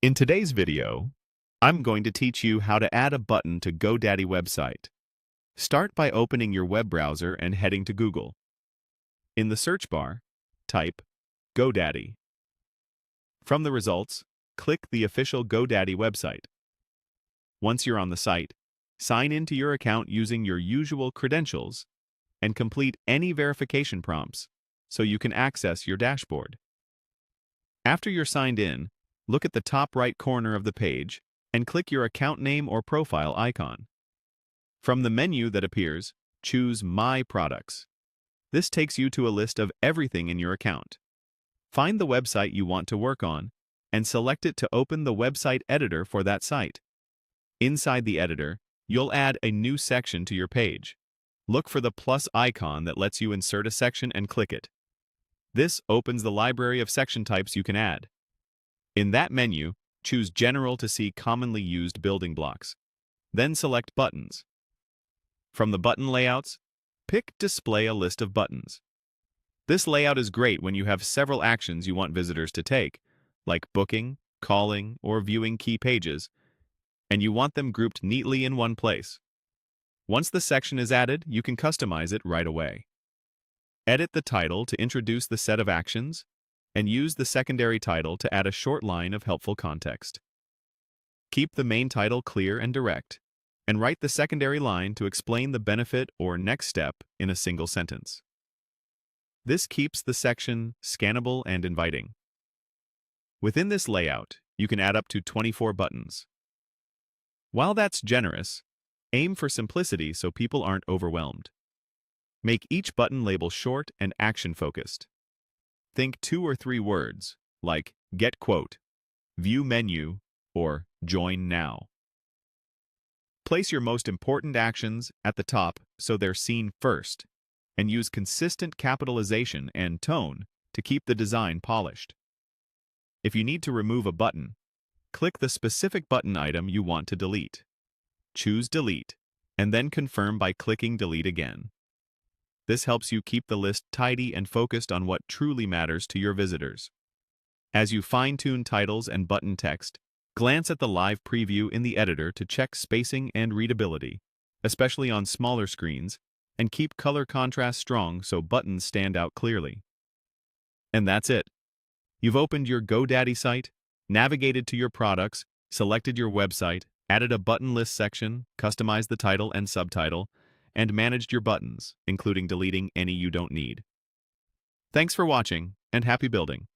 In today's video, I'm going to teach you how to add a button to GoDaddy website. Start by opening your web browser and heading to Google. In the search bar, type GoDaddy. From the results, click the official GoDaddy website. Once you're on the site, sign into your account using your usual credentials and complete any verification prompts so you can access your dashboard. After you're signed in, look at the top right corner of the page and click your account name or profile icon. From the menu that appears, choose My Products. This takes you to a list of everything in your account. Find the website you want to work on and select it to open the website editor for that site. Inside the editor, you'll add a new section to your page. Look for the plus icon that lets you insert a section and click it. This opens the library of section types you can add. In that menu, choose General to see commonly used building blocks. Then select Buttons. From the button layouts, pick Display a list of buttons. This layout is great when you have several actions you want visitors to take, like booking, calling, or viewing key pages, and you want them grouped neatly in one place. Once the section is added, you can customize it right away. Edit the title to introduce the set of actions, and use the secondary title to add a short line of helpful context. Keep the main title clear and direct, and write the secondary line to explain the benefit or next step in a single sentence. This keeps the section scannable and inviting. Within this layout, you can add up to 24 buttons. While that's generous, aim for simplicity so people aren't overwhelmed. Make each button label short and action-focused. Think 2 or 3 words, like Get Quote, View Menu, or Join Now. Place your most important actions at the top so they're seen first, and use consistent capitalization and tone to keep the design polished. If you need to remove a button, click the specific button item you want to delete. Choose Delete, and then confirm by clicking Delete again. This helps you keep the list tidy and focused on what truly matters to your visitors. As you fine-tune titles and button text, glance at the live preview in the editor to check spacing and readability, especially on smaller screens, and keep color contrast strong so buttons stand out clearly. And that's it. You've opened your GoDaddy site, navigated to your products, selected your website, added a button list section, customized the title and subtitle, and managed your buttons, including deleting any you don't need. Thanks for watching, and happy building!